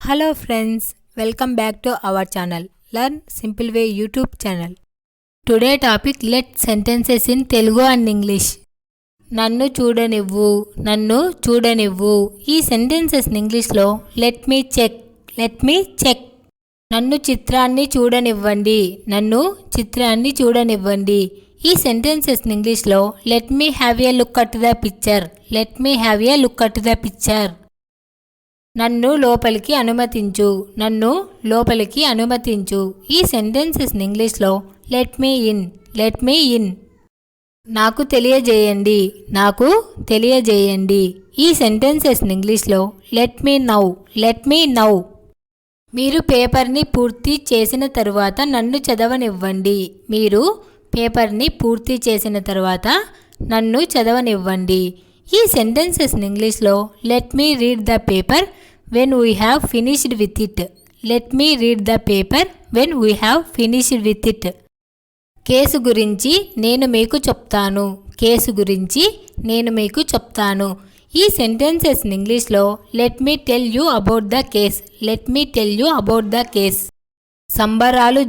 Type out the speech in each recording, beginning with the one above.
Hello friends, welcome back to our channel Learn Simple Way YouTube channel. Today topic let sentences in Telugu and English. నన్ను చూడనివ్వు ఈ sentences English లో let మీ check నన్ను చిత్రాన్ని చూడనివ్వండి ఈ sentences English లో let me have a look at the picture నన్ను లోపలికి అనుమతించు ఈ సెంటెన్సెస్ ఇంగ్లీష్ లో లెట్ మీ ఇన్ నాకు తెలియజేయండి ఈ సెంటెన్సెస్ ఇంగ్లీష్ లో లెట్ మీ నౌ మీరు పేపర్ని పూర్తి చేసిన తరువాత నన్ను చదవనివ్వండి ఈ సెంటెన్సెస్ ఇంగ్లీష్ లో let me read the paper when we have finished with it case గురించి నేను మీకు చెప్తాను ఈ సెంటెన్సెస్ ఇంగ్లీష్ లో let me tell you about the case సంబరాలు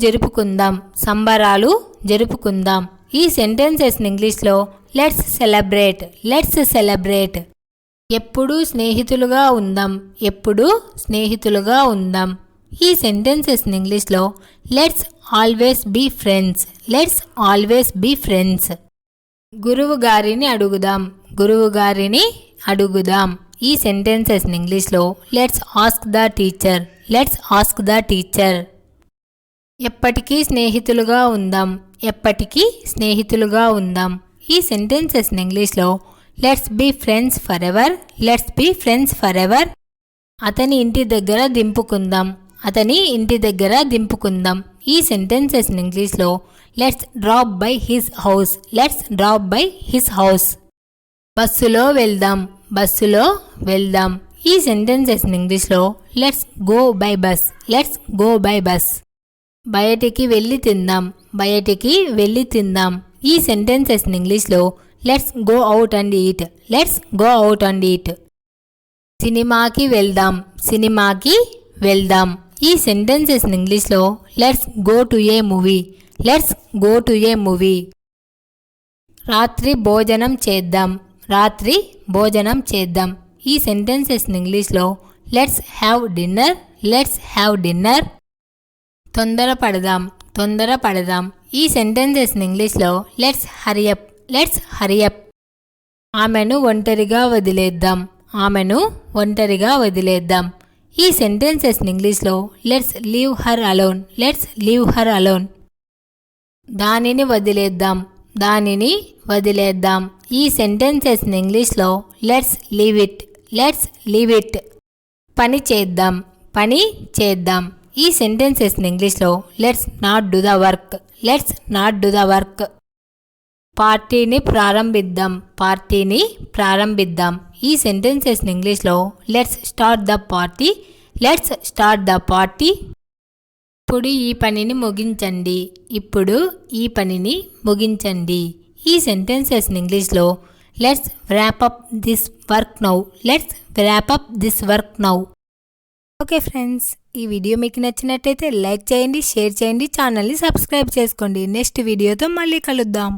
జరుపుకుందాం ఈ సెంటెన్సెస్ ఇంగ్లీష్ లో లెట్స్ సెలబ్రేట్ ఎప్పుడూ స్నేహితులుగా ఉందాం ఈ సెంటెన్సెస్ ఇంగ్లీష్ లో లెట్స్ ఆల్వేస్ బీ ఫ్రెండ్స్ గురువు గారిని అడుగుదాం ఈ సెంటెన్సెస్ ఇంగ్లీష్ లో లెట్స్ ఆస్క్ ద టీచర్ ఎప్పటికీ స్నేహితులుగా ఉందాం ఈ సెంటెన్సెస్ ఇంగ్లీష్ లో let's be friends forever అతని ఇంటి దగ్గర దింపుకుందాం ఈ సెంటెన్సెస్ ఇంగ్లీష్ లో let's drop by his house బస్సులో వెళ్దాం ఈ సెంటెన్సెస్ ఇంగ్లీష్ లో లెట్స్ గో బై బస్ బయటికి వెళ్ళి తిందాం ఈ సెంటెన్సెస్ ఇంగ్లీష్ లో let's go out and eat సినిమాకి వెళ్దాం ఈ సెంటెన్సెస్ ఇంగ్లీష్ లో let's go to A movie రాత్రి భోజనం చేద్దాం ఈ సెంటెన్సెస్ ఇంగ్లీష్ లో లెట్స్ హ్యావ్ డిన్నర్ తొందరపడదాం ఈ సెంటెన్సెస్ ఇంగ్లీష్ లో లెట్స్ హరియప్ ఆమెను ఒంటరిగా వదిలేద్దాం ఈ సెంటెన్సెస్ ఇంగ్లీష్ లో లెట్స్ లీవ్ హర్ అలోన్ దానిని వదిలేద్దాం ఈ సెంటెన్సెస్ ఇంగ్లీష్ లో లెట్స్ లీవ్ ఇట్ పని చేద్దాం ఈ సెంటెన్సెస్ ఇంగ్లీష్ లో let's not do the work పార్టీని ప్రారంభిద్దాం ఈ సెంటెన్సెస్ ఇంగ్లీష్ లో లెట్స్ స్టార్ట్ ద పార్టీ ఇప్పుడు ఈ పనిని ముగించండి ఈ సెంటెన్సెస్ ఇంగ్లీష్ లో let's wrap up this work now okay friends, ఈ వీడియో మీకు నచ్చినట్టయితే లైక్ చేయండి, షేర్ చేయండి, ఛానల్ని సబ్స్క్రైబ్ చేసుకోండి. నెక్స్ట్ వీడియోతో మళ్ళీ కలుద్దాం.